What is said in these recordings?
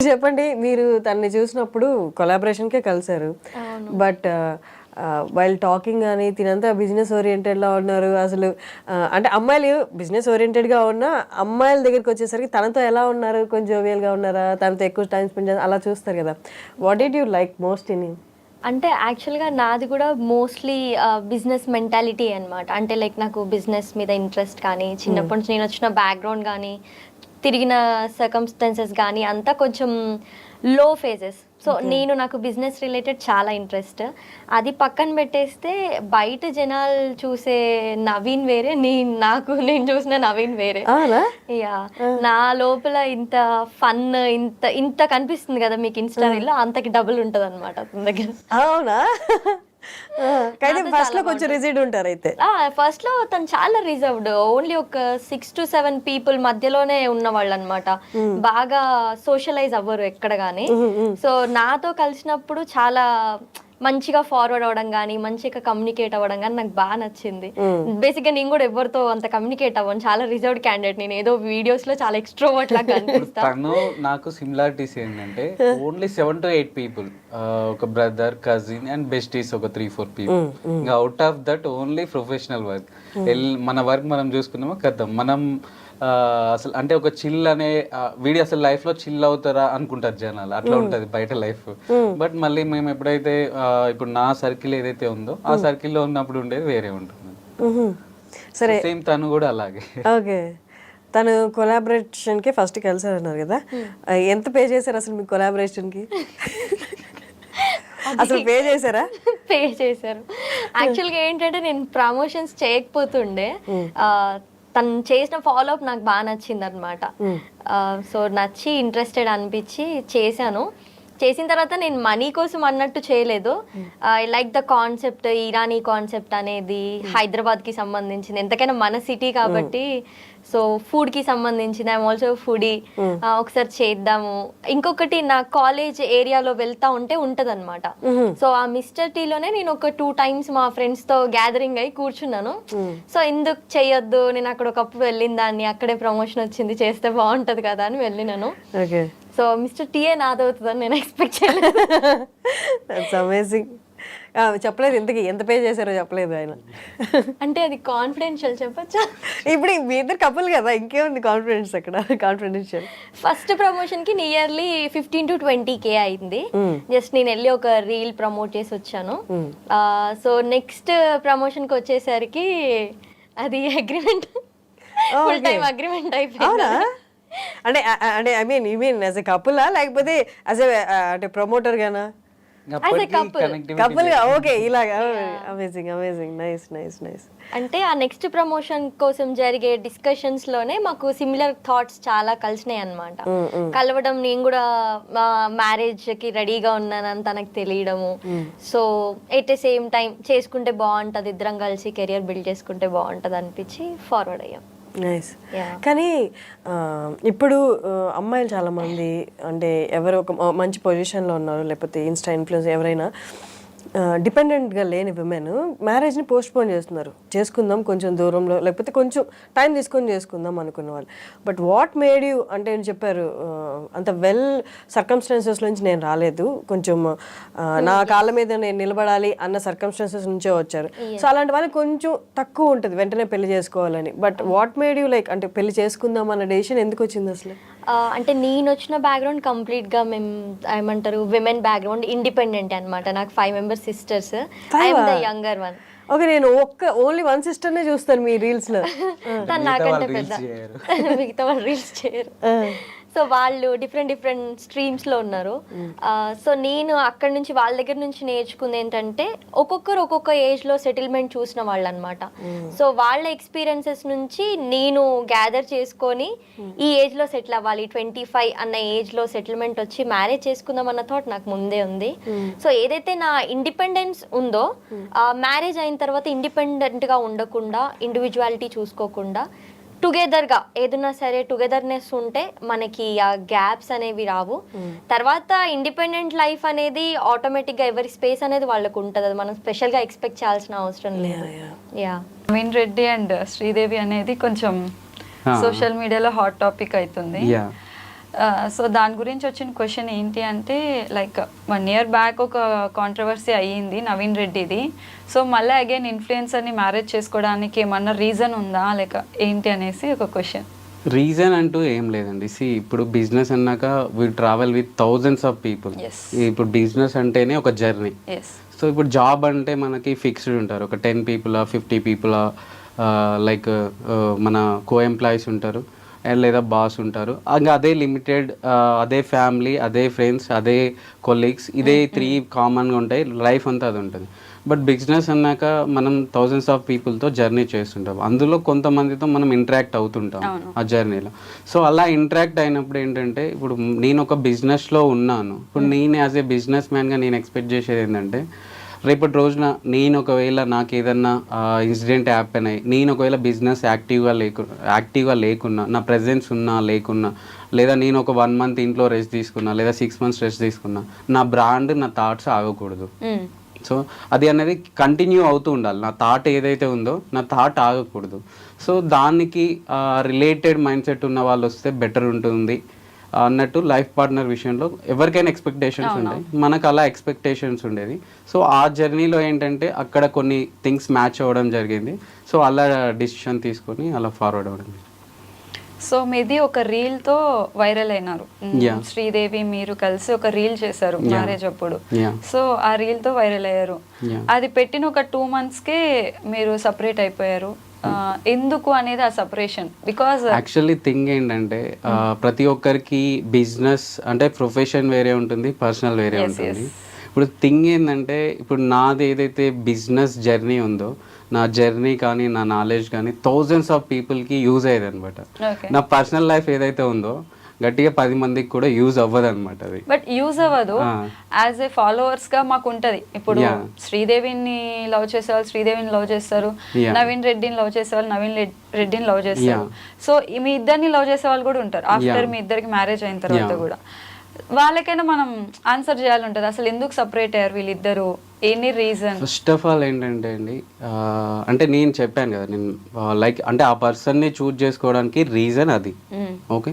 చెప్పండి, మీరు తనని చూసినప్పుడు కొలాబరేషన్కే కలిసారు, బట్ వైల్ టాకింగ్ అని తినంతా బిజినెస్ ఓరియంటెడ్లా ఉన్నారు అసలు. అంటే అమ్మాయిలు బిజినెస్ ఓరియంటెడ్గా ఉన్న అమ్మాయిల దగ్గరికి వచ్చేసరికి తనతో ఎలా ఉన్నారు, కొంచెం జోవియల్గా ఉన్నారా, తనతో ఎక్కువ టైం స్పెండ్ చేయాలి అలా చూస్తారు కదా. What did you like most in him? అంటే యాక్చువల్గా నాది కూడా మోస్ట్లీ బిజినెస్ మెంటాలిటీ అనమాట. అంటే లైక్ నాకు బిజినెస్ మీద ఇంట్రెస్ట్ కానీ, చిన్నప్పటి నుంచి నేను వచ్చిన బ్యాక్గ్రౌండ్ కానీ, తిరిగిన సర్కమ్స్టాన్సెస్ కానీ అంతా కొంచెం లో ఫేజెస్. సో నాకు బిజినెస్ రిలేటెడ్ చాలా ఇంట్రెస్ట్. అది పక్కన పెట్టేస్తే బయట జనాలు చూసే నవీన్ వేరే, నేను చూసిన నవీన్ వేరే. యా, నా లోపల ఇంత ఫన్ ఇంత ఇంత కనిపిస్తుంది కదా మీకు ఇన్స్టాలో, అంతకి డబుల్ ఉంటుంది అనమాట అతని దగ్గర. అవునా? ఫస్ట్ లో కొంచెం రిజిడ్ ఉంటారు అయితే. ఫస్ట్ లో తను చాలా రిజర్వ్డ్, ఓన్లీ ఒక 6 to 7 పీపుల్ మధ్యలోనే ఉన్నవాళ్ళు అనమాట. బాగా సోషలైజ్ అవ్వరు ఎక్కడ గానీ. సో నాతో కలిసినప్పుడు చాలా మంచిగా ఫార్వర్డ్ అవ్వడం కానీ, మంచిగా కమ్యూనికేట్ అవ్వడం కానీ నాకు బాగా నచ్చింది. బేసిక్గా నేను కూడా ఎవరితో అంత కమ్యూనికేట్ అవ్వను, చాలా రిజర్వ్డ్ క్యాండిడేట్. నేను ఏదో వీడియోస్ లో చాలా ఎక్స్ట్రోవర్ట్ లాగా కనిపిస్తాను. నాకు సిమిలారిటీస్ ఏంటంటే ఓన్లీ 7 to 8 పీపుల్, ఒక బ్రదర్, కజిన్ అండ్ బెస్టీస్ ఒక 3-4 పీపుల్. ఇంకా out of that only professional work. మన వర్క్ మనం చూసుకున్నామో కదా. మనం అసలు అంటే ఒక చిల్ అనే వీడి అసలు లైఫ్ లో చిల్ అవుతారా అనుకుంటారు జనాలు, అట్లా ఉంటది బయట లైఫ్. బట్ మళ్ళీ మేము ఎప్పుడైతే ఇప్పుడు నా సర్కిల్ ఏదైతే ఉందో ఆ సర్కిల్లో ఉన్నప్పుడు ఉండేది వేరే ఉంటుంది. సరే, సేమ్ తను కూడా అలాగే. ఓకే, తను కొలాబరేషన్ కి ఫస్ట్ కలిసారన్నారు కదా, ఎంత పే చేశారు అసలు మీ కొలాబరేషన్ కి? అసలు పే చేశారా? పే చేశారు. యాక్చువల్గా ఏంటంటే నేను ప్రమోషన్స్ చేయకపోతుండే, తను చేసిన ఫాలో అప్ నాకు బాగా నచ్చింది అనమాట. సో నచ్చి ఇంట్రెస్టెడ్ అనిపించి చేశాను. చేసిన తర్వాత నేను మనీ కోసం అన్నట్టు చేయలేదు. I like the concept, Irani concept అనేది హైదరాబాద్కి సంబంధించింది, ఎంతకైనా మన సిటీ కాబట్టి. సో ఫుడ్కి సంబంధించింది, ఐఎమ్ ఆల్సో ఫుడీ, ఒకసారి చేద్దాము. ఇంకొకటి నా కాలేజ్ ఏరియాలో వెళ్తా ఉంటే ఉంటది అనమాట. సో ఆ మిస్టర్ టీలోనే నేను ఒక 2 times మా ఫ్రెండ్స్ తో గ్యాదరింగ్ అయి కూర్చున్నాను. సో ఎందుకు చెయ్యొద్దు, నేను అక్కడ ఒకప్పుడు వెళ్ళిన దాన్ని, అక్కడే ప్రమోషన్ వచ్చింది, చేస్తే బాగుంటది కదా అని వెళ్ళినాను. సో మిస్టర్ టీఏ నాదవుతుందని నేను ఎక్స్పెక్ట్ చేయలేదు. అమేజింగ్. చెప్పలేదు ఇంతకీ ఎంత పే చేశారో చెప్పలేదు ఆయన. అంటే అది కాన్ఫిడెన్షియల్ చెప్పచ్చా? ఇప్పుడు మీ ఇద్దరు కపుల్ కదా, ఇంకేముంది కాన్ఫిడెన్స్ అక్కడ, కాన్ఫిడెన్షియల్. ఫస్ట్ ప్రమోషన్ కి నియర్లీ 15 to 20K అయింది. జస్ట్ నేను వెళ్ళి ఒక రీల్ ప్రమోట్ చేసి వచ్చాను. సో నెక్స్ట్ ప్రమోషన్ కి వచ్చేసరికి అది అగ్రిమెంట్, ఫుల్ టైం అగ్రిమెంట్ అయిపోయింది. అంటే అంటే I mean you mean as a కపులా లేకపోతే యాజ్ ఎ అంటే ప్రమోటర్ గానా? కపుల్ గా, ఓకే, ఇలాగా. Amazing, amazing, nice nice nice. అంటే ఆ నెక్స్ట్ ప్రమోషన్ కోసం జరిగే డిస్కషన్స్ లోనే మాకు సిమిలర్ థాట్స్ చాలా కలిసినాయి అన్నమాట. కలవడం, నేను కూడా మ్యారేజ్ కి రెడీగా ఉన్నానని తనకు తెలియడము. So at the same time చేసుకుంటే బాగుంటది, ఇద్దరం కలిసి కెరియర్ బిల్డ్ చేసుకుంటే బాగుంటది అనిపించి ఫార్వర్డ్ అయ్యాం. నైస్. కానీ ఇప్పుడు అమ్మాయిలు చాలామంది అంటే ఎవరు ఒక మంచి పొజిషన్లో ఉన్నారు, లేకపోతే ఇన్స్టా ఇన్ఫ్లుయెన్స్ ఎవరైనా డిపెండెంట్గా లేని విమెన్ మ్యారేజ్ని పోస్ట్పోన్ చేస్తున్నారు. చేసుకుందాం కొంచెం దూరంలో, లేకపోతే కొంచెం టైం తీసుకొని చేసుకుందాం అనుకున్న వాళ్ళు. బట్ వాట్ మేడ్ యూ అంటే నేను చెప్పారు, అంత వెల్ సర్కమ్స్టాన్సెస్ నుంచి నేను రాలేదు, కొంచెం నా కాళ్ళ మీద నేను నిలబడాలి అన్న సర్కమ్స్టాన్సెస్ నుంచే వచ్చారు. సో అలాంటి వాళ్ళకి కొంచెం తక్కువ ఉంటుంది వెంటనే పెళ్లి చేసుకోవాలని. But what made you like అంటే పెళ్లి చేసుకుందాం అన్న డెసిషన్ ఎందుకు వచ్చింది అసలు? అంటే నేను వచ్చిన బ్యాక్గ్రౌండ్ కంప్లీట్గా మేము ఏమంటారు విమెన్ బ్యాక్గ్రౌండ్, ఇండిపెండెంట్ అనమాట. నాకు 5 members sisters, I'm the younger one. Okay, నేను ఓన్లీ 1 sister నే చూస్తాను మీ రీల్స్ లో. తను నాకంటే పెద్ద, మిగతా వాళ్ళు రీల్స్ చేయరు. సో వాళ్ళు డిఫరెంట్ స్ట్రీమ్స్లో ఉన్నారు. సో నేను అక్కడ నుంచి వాళ్ళ దగ్గర నుంచి నేర్చుకుంది ఏంటంటే ఒక్కొక్కరు ఒక్కొక్క ఏజ్లో సెటిల్మెంట్ చూసిన వాళ్ళు అనమాట. సో వాళ్ళ ఎక్స్పీరియన్సెస్ నుంచి నేను గ్యాదర్ చేసుకొని ఈ ఏజ్లో సెటిల్ అవ్వాలి, 25 అన్న ఏజ్లో సెటిల్మెంట్ వచ్చి మ్యారేజ్ చేసుకుందాం అన్న థాట్ నాకు ముందే ఉంది. సో ఏదైతే నా ఇండిపెండెన్స్ ఉందో, మ్యారేజ్ అయిన తర్వాత ఇండిపెండెంట్గా ఉండకుండా, ఇండివిజువాలిటీ చూసుకోకుండా టుగెదర్గా ఏదన్నా సరే టుగెదర్నెస్ ఉంటే మనకి ఆ గ్యాప్స్ అనేవి రావు. తర్వాత ఇండిపెండెంట్ లైఫ్ అనేది ఆటోమేటిక్గా ఎవరి స్పేస్ అనేది వాళ్ళకు ఉంటుంది, అది మనం స్పెషల్గా ఎక్స్పెక్ట్ చేయాల్సిన అవసరం లేదు. యా, నవీన్ రెడ్డి అండ్ శ్రీదేవి అనేది కొంచెం సోషల్ మీడియాలో హాట్ టాపిక్ అవుతుంది. సో దాని గురించి వచ్చిన క్వశ్చన్ ఏంటి అంటే లైక్ 1 year బ్యాక్ ఒక కాంట్రవర్సీ అయ్యింది నవీన్ రెడ్డిది. సో మళ్ళీ అగైన్ ఇన్ఫ్లుయెన్సర్ని మ్యారేజ్ చేసుకోవడానికి ఏమన్నా రీజన్ ఉందా లేక ఏంటి అనేసి ఒక క్వశ్చన్. రీజన్ అంటూ ఏం లేదండి. ఇప్పుడు బిజినెస్ అన్నాక we travel with thousands of people. ఇప్పుడు బిజినెస్ అంటేనే ఒక జర్నీ. సో ఇప్పుడు జాబ్ అంటే మనకి ఫిక్స్డ్ ఉంటారు, ఒక 10 people 50 people, లైక్ మన కో ఎంప్లాయీస్ ఉంటారు లేదా బాస్ ఉంటారు. ఇంకా అదే లిమిటెడ్, అదే ఫ్యామిలీ, అదే ఫ్రెండ్స్, అదే కొలీగ్స్, ఇదే 3 కామన్గా ఉంటాయి. లైఫ్ అంతా అది ఉంటుంది. బట్ బిజినెస్ అన్నాక మనం థౌజండ్స్ ఆఫ్ పీపుల్తో జర్నీ చేస్తుంటాం. అందులో కొంతమందితో మనం ఇంటరాక్ట్ అవుతుంటాం ఆ జర్నీలో. సో అలా ఇంటరాక్ట్ అయినప్పుడు ఏంటంటే, ఇప్పుడు నేను ఒక బిజినెస్లో ఉన్నాను. ఇప్పుడు నేను యాజ్ ఏ బిజినెస్ మ్యాన్గా నేను ఎక్స్పెక్ట్ చేసేది ఏంటంటే, రేపటి రోజున నేను ఒకవేళ నాకు ఏదన్నా ఇన్సిడెంట్ హ్యాపెన్ అయ్యి నేను ఒకవేళ బిజినెస్ యాక్టివ్గా లేకున్నా, నా ప్రెజెన్స్ ఉన్నా లేకున్నా, లేదా నేను ఒక 1 month ఇంట్లో రెస్ట్ తీసుకున్నా లేదా 6 months రెస్ట్ తీసుకున్నా, నా బ్రాండ్, నా థాట్స్ ఆగకూడదు. సో అది అనేది కంటిన్యూ అవుతూ ఉండాలి. నా థాట్ ఏదైతే ఉందో నా థాట్ ఆగకూడదు. సో దానికి రిలేటెడ్ మైండ్ సెట్ ఉన్న వాళ్ళు వస్తే బెటర్ ఉంటుంది అన్నట్టు లైఫ్ పార్ట్నర్ విషయంలో ఎవరికైనా ఎక్స్పెక్టేషన్స్ ఉంటాయి. మనకు అలా ఎక్స్పెక్టేషన్స్ ఉండేది. సో ఆ జర్నీలో ఏంటంటే అక్కడ కొన్ని థింగ్స్ మ్యాచ్ అవ్వడం జరిగింది. సో అలా డిసిషన్ తీసుకొని అలా ఫార్వర్డ్ అవ్వడం. సో మీది ఒక రీల్తో వైరల్ అయినారు. శ్రీదేవి మీరు కలిసి ఒక రీల్ చేశారు మ్యారేజ్ అప్పుడు. సో ఆ రీల్తో వైరల్ అయ్యారు. అది పెట్టిన ఒక 2 monthsకే మీరు సపరేట్ అయిపోయారు. ఎందుకు అనేది ఆ సపరేషన్? బికాజ్ యాక్చువల్లీ థింగ్ ఏంటంటే ప్రతి ఒక్కరికి బిజినెస్ అంటే ప్రొఫెషన్ వేరే ఉంటుంది, పర్సనల్ వేరే ఉంటుంది. ఇప్పుడు థింగ్ ఏంటంటే, ఇప్పుడు నాది ఏదైతే బిజినెస్ జర్నీ ఉందో, నా జర్నీ కానీ నా నాలెడ్జ్ కానీ థౌజండ్స్ ఆఫ్ పీపుల్కి యూజ్ అయ్యేది అనమాట. నా పర్సనల్ లైఫ్ ఏదైతే ఉందో గట్టిగా 10 మందికి కూడా యూజ్ అవ్వదు అనమాట. అది బట్ యూజ్ అవ్వదు. యాజ్ ఏ ఫాలోవర్స్ గా మాకు ఉంటది. ఇప్పుడు శ్రీదేవిని లవ్ చేసే వాళ్ళు శ్రీదేవిని లవ్ చేస్తారు, నవీన్ రెడ్డిని లవ్ చేసే వాళ్ళు నవీన్ రెడ్డిని లవ్ చేస్తారు. సో మీ ఇద్దరిని లవ్ చేసే వాళ్ళు కూడా ఉంటారు ఆఫ్టర్ మీ ఇద్దరికి మ్యారేజ్ అయిన తర్వాత కూడా. వాళ్ళకైనా మనం ఆన్సర్ చేయాలి ఉంటుంది, అసలు ఎందుకు సపరేట్ అయ్యారు వీళ్ళిద్దరు, any reason? First of all ఏంటంటే అండి, అంటే నేను చెప్పాను కదా, నేను లైక్ అంటే ఆ పర్సన్ని చూజ్ చేసుకోవడానికి రీజన్ అది. ఓకే,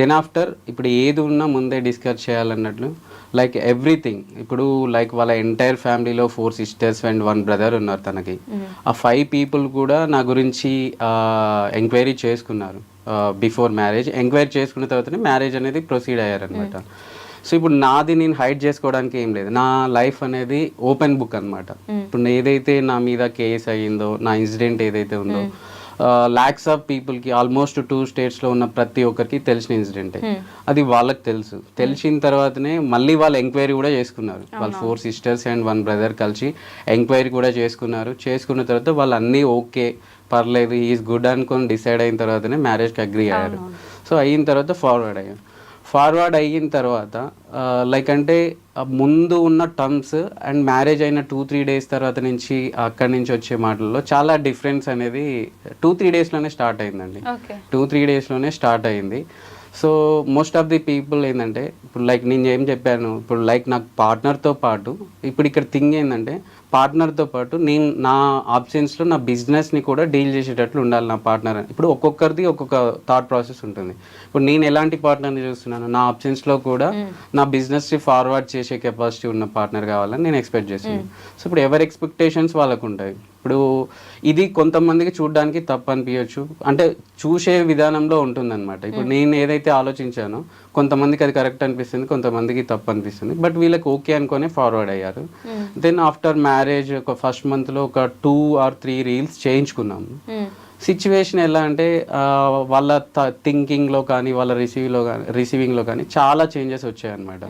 దెన్ ఆఫ్టర్ ఇప్పుడు ఏది ఉన్నా ముందే డిస్కస్ చేయాలన్నట్లు, లైక్ ఎవ్రీథింగ్. ఇప్పుడు లైక్ వాళ్ళ ఎంటైర్ ఫ్యామిలీలో 4 sisters అండ్ 1 brother ఉన్నారు తనకి. ఆ 5 people కూడా నా గురించి ఎంక్వైరీ చేసుకున్నారు బిఫోర్ మ్యారేజ్. ఎంక్వైరీ చేసుకున్న తర్వాతనే మ్యారేజ్ అనేది ప్రొసీడ్ అయ్యారనమాట. సో ఇప్పుడు నాది నేను హైడ్ చేసుకోవడానికి ఏం లేదు. నా లైఫ్ అనేది ఓపెన్ బుక్ అనమాట. ఇప్పుడు ఏదైతే నా మీద కేసు అయ్యిందో, నా ఇన్సిడెంట్ ఏదైతే ఉందో, lakhs ఆఫ్ పీపుల్కి ఆల్మోస్ట్ 2 states ఉన్న ప్రతి ఒక్కరికి తెలిసిన ఇన్సిడెంటే. అది వాళ్ళకి తెలుసు. తెలిసిన తర్వాతనే మళ్ళీ వాళ్ళు ఎంక్వైరీ కూడా చేసుకున్నారు. వాళ్ళు 4 sisters అండ్ 1 brother కలిసి ఎంక్వైరీ కూడా చేసుకున్నారు. చేసుకున్న తర్వాత వాళ్ళు అన్నీ ఓకే, పర్లేదు, ఈజ్ గుడ్ అనుకొని డిసైడ్ అయిన తర్వాతనే మ్యారేజ్కి అగ్రీ అయ్యారు. సో అయిన తర్వాత ఫార్వర్డ్ అయ్యారు. ఫార్వర్డ్ అయిన తర్వాత లైక్ అంటే ముందు ఉన్న టర్మ్స్ అండ్ మ్యారేజ్ అయిన 2-3 days తర్వాత నుంచి అక్కడి నుంచి వచ్చే మాటల్లో చాలా డిఫరెన్స్ అనేది 2-3 daysలోనే స్టార్ట్ అయిందండి. 2-3 daysలోనే స్టార్ట్ అయింది. So most of the people ఏంటంటే, ఇప్పుడు లైక్ నేను ఏం చెప్పాను, ఇప్పుడు లైక్ నాకు పార్ట్నర్తో పాటు ఇప్పుడు ఇక్కడ థింగ్ ఏంటంటే, పార్ట్నర్తో పాటు నేను నా ఆప్షన్స్లో నా బిజినెస్ని కూడా డీల్ చేసేటట్లు ఉండాలి నా పార్ట్నర్ అని. ఇప్పుడు ఒక్కొక్కరిది ఒక్కొక్క థాట్ ప్రాసెస్ ఉంటుంది. ఇప్పుడు నేను ఎలాంటి పార్ట్నర్ని చూస్తున్నాను, నా ఆప్షన్స్లో కూడా నా బిజినెస్ని ఫార్వర్డ్ చేసే కెపాసిటీ ఉన్న పార్ట్నర్ కావాలని నేను ఎక్స్పెక్ట్ చేస్తున్నాను. సో ఇప్పుడు ఎవరి ఎక్స్పెక్టేషన్స్ వాళ్ళకు ఉంటాయి. ఇప్పుడు ఇది కొంతమందికి చూడడానికి తప్పు అనిపించవచ్చు, అంటే చూసే విధానంలో ఉంటుందన్నమాట. ఇప్పుడు నేను ఏదైతే ఆలోచించానో కొంతమందికి అది కరెక్ట్ అనిపిస్తుంది, కొంతమందికి తప్పు అనిపిస్తుంది. బట్ వీళ్ళకి ఓకే అనుకునే ఫార్వర్డ్ అయ్యారు. దెన్ ఆఫ్టర్ మ్యారేజ్ ఒక 1st monthలో ఒక 2 or 3 reels చేయించుకున్నాము. సిచ్యువేషన్ ఎలా అంటే వాళ్ళ థింకింగ్లో కానీ వాళ్ళ రిసీవింగ్లో కానీ చాలా చేంజెస్ వచ్చాయన్నమాట.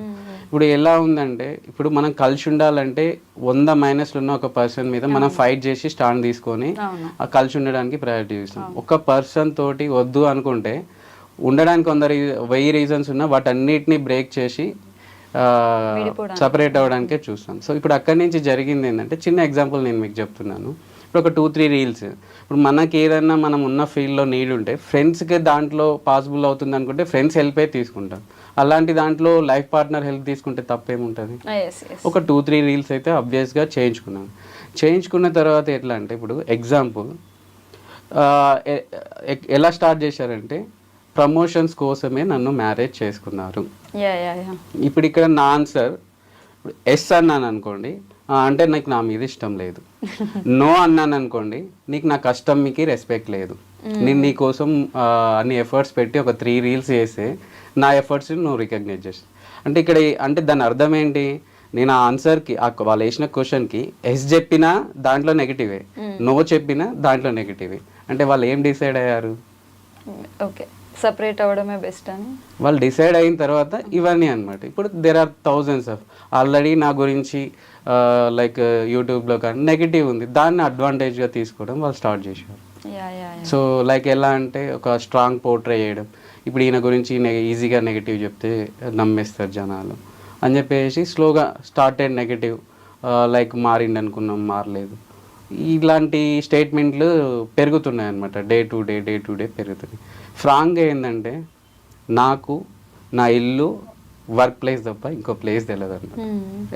ఇప్పుడు ఎలా ఉందంటే, ఇప్పుడు మనం కలిసి ఉండాలంటే 100 మైనస్లు ఉన్న ఒక పర్సన్ మీద మనం ఫైట్ చేసి స్టాండ్ తీసుకొని ఆ కలిసి ఉండడానికి ప్రయారిటీ ఇస్తాం. ఒక పర్సన్ తోటి వద్దు అనుకుంటే ఉండడానికి 100 reasons ఉన్నా వాటన్నిటిని బ్రేక్ చేసి సపరేట్ అవ్వడానికే చూస్తాం. సో ఇప్పుడు అక్కడి నుంచి జరిగింది ఏంటంటే, చిన్న ఎగ్జాంపుల్ నేను మీకు చెప్తున్నాను. ఇప్పుడు ఒక 2-3 reels, ఇప్పుడు మనకి ఏదన్నా మనం ఉన్న ఫీల్డ్లో నీడ్ ఉంటే ఫ్రెండ్స్కి దాంట్లో పాసిబుల్ అవుతుంది అనుకుంటే ఫ్రెండ్స్ హెల్ప్ అయితే తీసుకుంటాం. అలాంటి దాంట్లో లైఫ్ పార్ట్నర్ హెల్ప్ తీసుకుంటే తప్పేముంటుంది. ఒక 2-3 reels అయితే అబ్వియస్గా చేయించుకున్నాను. చేయించుకున్న తర్వాత ఎట్లా అంటే, ఇప్పుడు ఎగ్జాంపుల్ ఎలా స్టార్ట్ చేశారంటే, ప్రమోషన్స్ కోసమే నన్ను మ్యారేజ్ చేసుకున్నారు. యా ఇప్పుడు ఇక్కడ నా ఆన్సర్ ఎస్ అన్నాను అనుకోండి, అంటే నాకు నా మీద ఇష్టం లేదు. నో అన్నాను అనుకోండి, నీకు నా కష్టంకి రెస్పెక్ట్ లేదు. నేను నీ కోసం అన్ని ఎఫర్ట్స్ పెట్టి ఒక 3 రీల్స్ చేస్తే నా ఎఫర్ట్స్ని నువ్వు రికగ్నైజ్ చేస్తావు. అంటే ఇక్కడ అంటే దాని అర్థం ఏంటి, నేను ఆ ఆన్సర్కి వాళ్ళు వేసిన క్వశ్చన్కి ఎస్ చెప్పినా దాంట్లో నెగిటివే, నో చెప్పినా దాంట్లో నెగిటివే. అంటే వాళ్ళు ఏం డిసైడ్ అయ్యారు? ఓకే, సపరేట్ అవ్వడమే బెస్ట్ అని వాళ్ళు డిసైడ్ అయిన తర్వాత ఇవన్నీ అనమాట. ఇప్పుడు there are thousands of already నా గురించి లైక్ యూట్యూబ్లో కానీ నెగిటివ్ ఉంది, దాన్ని అడ్వాంటేజ్గా తీసుకోవడం వాళ్ళు స్టార్ట్ చేశారు. సో లైక్ ఎలా అంటే ఒక స్ట్రాంగ్ పోర్ట్రే చేయడం, ఇప్పుడు ఈయన గురించి ఈజీగా నెగిటివ్ చెప్తే నమ్మేస్తారు జనాలు అని చెప్పేసి స్లోగా స్టార్టెడ్ నెగిటివ్, లైక్ మారిండి అనుకున్నాం మారలేదు, ఇలాంటి స్టేట్మెంట్లు పెరుగుతున్నాయి అనమాట. డే టు డే పెరుగుతున్నాయి. ఫ్రాంక్గా ఏంటంటే నాకు నా ఇల్లు వర్క్ ప్లేస్ తప్ప ఇంకో ప్లేస్ తెలియదు అనమాట.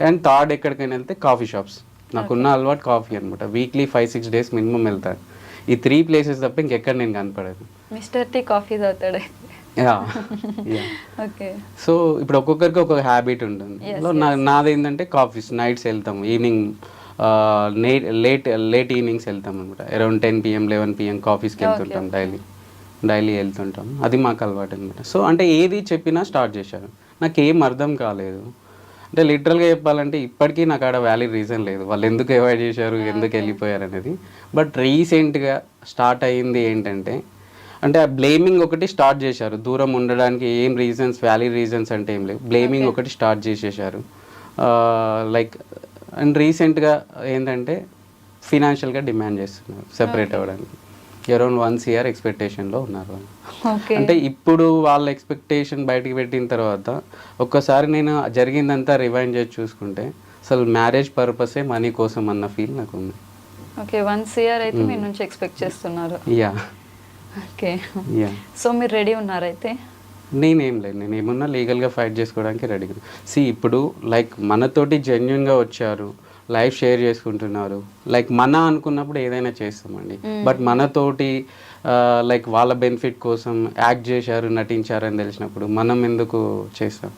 అండ్ థర్డ్ ఎక్కడికైనా వెళ్తే కాఫీ షాప్స్, నాకున్న అలవాటు కాఫీ అనమాట. వీక్లీ 5-6 డేస్ మినిమం వెళ్తాను. ఈ 3 ప్లేసెస్ తప్ప ఇంకెక్కడ నేను కనపడదు. మిస్టర్ టీ కాఫీ తాగుతాడు. ఓకే, సో ఇప్పుడు ఒక్కొక్కరికి ఒక్కొక్క హ్యాబిట్ ఉంటుంది. నాది ఏంటంటే కాఫీస్ నైట్స్ వెళ్తాం, ఈవినింగ్ లేట్ ఈవినింగ్స్ వెళ్తాం అనమాట. అరౌండ్ 10 PM 11 PM కాఫీస్కి వెళ్తుంటాం, డైలీ వెళ్తుంటాం. అది మాకు అలవాటు అనమాట. సో అంటే ఏది చెప్పినా స్టార్ట్ చేశారు, నాకు ఏం అర్థం కాలేదు. అంటే లిటరల్గా చెప్పాలంటే ఇప్పటికీ నాకు ఆడ వ్యాలిడ్ రీజన్ లేదు వాళ్ళు ఎందుకు అవాయిడ్ చేశారు, ఎందుకు వెళ్ళిపోయారు అనేది. బట్ రీసెంట్గా స్టార్ట్ అయ్యింది ఏంటంటే, అంటే ఆ బ్లేమింగ్ ఒకటి స్టార్ట్ చేశారు. దూరం ఉండడానికి ఏం రీజన్స్, వ్యాలిడ్ రీజన్స్ అంటే ఏం లేవు, బ్లేమింగ్ ఒకటి స్టార్ట్ చేసేసారు. లైక్ అండ్ రీసెంట్గా ఏంటంటే ఫినాన్షియల్గా డిమాండ్ చేస్తున్నారు సెపరేట్ అవ్వడానికి. అరౌండ్ 1 year ఎక్స్పెక్టేషన్లో ఉన్నారు వాళ్ళు. అంటే ఇప్పుడు వాళ్ళ ఎక్స్పెక్టేషన్ బయటికి పెట్టిన తర్వాత ఒక్కసారి నేను జరిగిందంతా రివైండ్ చేసి చూసుకుంటే అసలు మ్యారేజ్ పర్పసే మనీ కోసం అన్న ఫీల్ నాకు ఉంది. ఓకే, 1 year అయితే మీ నుంచి ఎక్స్పెక్ట్ చేస్తున్నారు. యా ఓకే, సో మీరు రెడీ ఉన్నారైతే? నేనేం లేదు, నేను ఏమన్నా లీగల్గా ఫైట్ చేసుకోవడానికి రెడీగా. ఇప్పుడు లైక్ మనతోటి జెన్యున్గా వచ్చారు, లైఫ్ షేర్ చేసుకుంటున్నారు, లైక్ మన అనుకున్నప్పుడు ఏదైనా చేస్తామండి. బట్ మనతోటి లైక్ వాళ్ళ బెనిఫిట్ కోసం యాక్ట్ చేశారు, నటించారు అని తెలిసినప్పుడు మనం ఎందుకు చేస్తాం?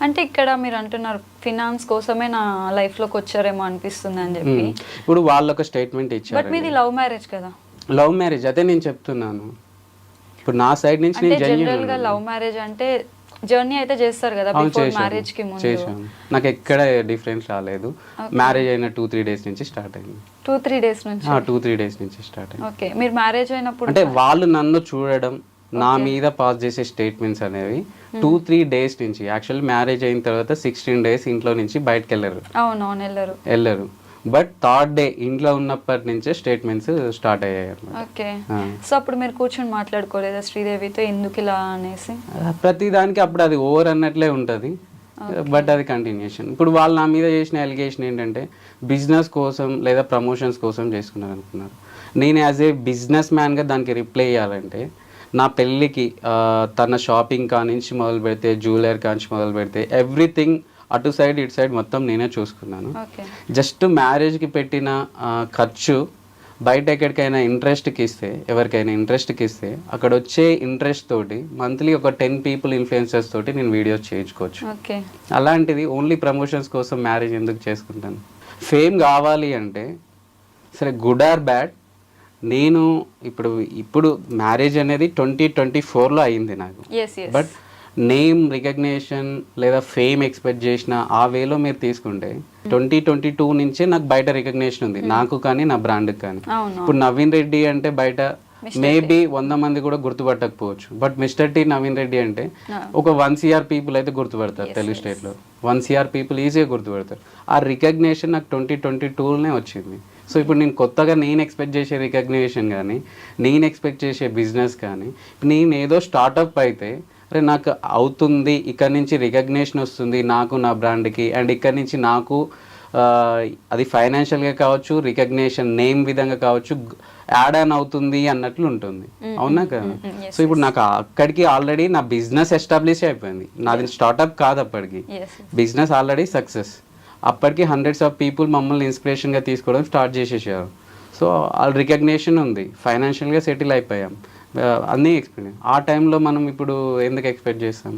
అంటే ఇక్కడ మీరు అంటున్నారు ఫినాన్స్ కోసమే నా లైఫ్లోకి వచ్చారేమో అనిపిస్తుంది అని చెప్పి. ఇప్పుడు వాళ్ళు ఒక స్టేట్మెంట్ ఇచ్చారు. బట్ మీది లవ్ మ్యారేజ్ కదా? లవ్ మ్యారేజ్, అదే నేను చెప్తున్నాను. ఇప్పుడు నా సైడ్ నుంచి నేను జనరల్ గా లవ్ మ్యారేజ్ అంటే జర్నీ అయితే చేస్తారు కదా బిఫోర్ మ్యారేజ్ కి ముందు. చేశాను, నాకు ఎక్కడ డిఫరెన్స్ రాలేదు. మ్యారేజ్ అయిన 2-3 days నుంచి స్టార్ట్ అయింది. 2-3 days నుంచి? 2-3 days నుంచి స్టార్ట్ అయింది. ఓకే, మీరు మ్యారేజ్ అయినప్పుడు అంటే వాళ్ళు నన్ను చూడడం, నా మీద పాస్ చేసే స్టేట్మెంట్స్ అనేవి 2-3 days నుంచి. యాక్చువల్ మ్యారేజ్ అయిన తర్వాత 16 days ఇంట్లో నుంచి బయటకు వెళ్ళరు. అవునవును, వెళ్ళరు. బట్ 3rd day ఇంట్లో ఉన్నప్పటి నుంచే స్టేట్మెంట్స్ స్టార్ట్ అయ్యాయి. ఓకే, సో అప్పుడు మీరు కూర్చొని మాట్లాడుకోలేదా శ్రీదేవితో ఎందుకు ఇలా అనేసి? ప్రతి దానికి అప్పుడు అది ఓవర్ అన్నట్లే ఉంటుంది, బట్ అది కంటిన్యూషన్. ఇప్పుడు వాళ్ళు నా మీద చేసిన అలిగేషన్ ఏంటంటే బిజినెస్ కోసం లేదా ప్రమోషన్స్ కోసం చేసుకున్నారు అనుకున్నారు. నేను యాజ్ ఏ బిజినెస్ మ్యాన్గా దానికి రిప్లై ఇవ్వాలంటే, నా పెళ్ళికి తన షాపింగ్ కానించి మొదలు పెడితే, జ్యువెలరీ కానించి మొదలు పెడితే ఎవ్రీథింగ్ అటు సైడ్ ఇటు సైడ్ మొత్తం నేనే చూసుకున్నాను. జస్ట్ మ్యారేజ్కి పెట్టిన ఖర్చు బయట ఎక్కడికైనా ఇంట్రెస్ట్కి ఇస్తే, ఎవరికైనా ఇంట్రెస్ట్కి ఇస్తే అక్కడ వచ్చే ఇంట్రెస్ట్ తోటి మంత్లీ ఒక 10 people ఇన్ఫ్లుయెన్సర్స్ తోటి నేను వీడియోస్ చేయించుకోవచ్చు. అలాంటిది ఓన్లీ ప్రమోషన్స్ కోసం మ్యారేజ్ ఎందుకు చేసుకుంటాను? ఫేమ్ కావాలి అంటే సరే, గుడ్ ఆర్ బ్యాడ్, నేను ఇప్పుడు మ్యారేజ్ అనేది 2024లో అయింది నాకు. బట్ నేమ్ రికగ్నేషన్ లేదా ఫేమ్ ఎక్స్పెక్ట్ చేసిన ఆ వేలో మీరు తీసుకుంటే 2022 నుంచే నాకు బయట రికగ్నేషన్ ఉంది, నాకు కానీ నా బ్రాండ్కి కానీ. ఇప్పుడు నవీన్ రెడ్డి అంటే బయట మేబీ 100 మంది కూడా గుర్తుపట్టకపోవచ్చు, but mister T Naveen Reddy అంటే ఒక 1 CR people అయితే గుర్తుపడతారు. తెలుగు స్టేట్లో 1 CR people ఈజీగా గుర్తుపడతారు. ఆ రికగ్నేషన్ నాకు 2022లోనే వచ్చింది. సో ఇప్పుడు నేను కొత్తగా నేను ఎక్స్పెక్ట్ చేసే రికగ్నేషన్ కానీ, నేను ఎక్స్పెక్ట్ చేసే బిజినెస్ కానీ, నేను ఏదో స్టార్టప్ అయితే అరే నాకు అవుతుంది, ఇక్కడ నుంచి రికగ్నేషన్ వస్తుంది నాకు, నా బ్రాండ్కి, అండ్ ఇక్కడ నుంచి నాకు అది ఫైనాన్షియల్గా కావచ్చు, రికగ్నేషన్ నేమ్ విధంగా కావచ్చు, యాడ్ ఆన్ అవుతుంది అన్నట్లు ఉంటుంది. అవునా కదా? సో ఇప్పుడు నాకు అక్కడికి ఆల్రెడీ నా బిజినెస్ ఎస్టాబ్లిష్ అయిపోయింది. నాది స్టార్టప్ కాదు, అప్పటికి బిజినెస్ ఆల్రెడీ సక్సెస్. అప్పటికి hundreds of people మమ్మల్ని ఇన్స్పిరేషన్గా తీసుకోవడం స్టార్ట్ చేసేసారు. సో ఆ రికగ్నేషన్ ఉంది, ఫైనాన్షియల్గా సెటిల్ అయిపోయాం. అన్నీ ఎక్స్పెక్ట్ ఆ టైంలో మనం ఇప్పుడు ఎందుకు ఎక్స్పెక్ట్ చేస్తాం?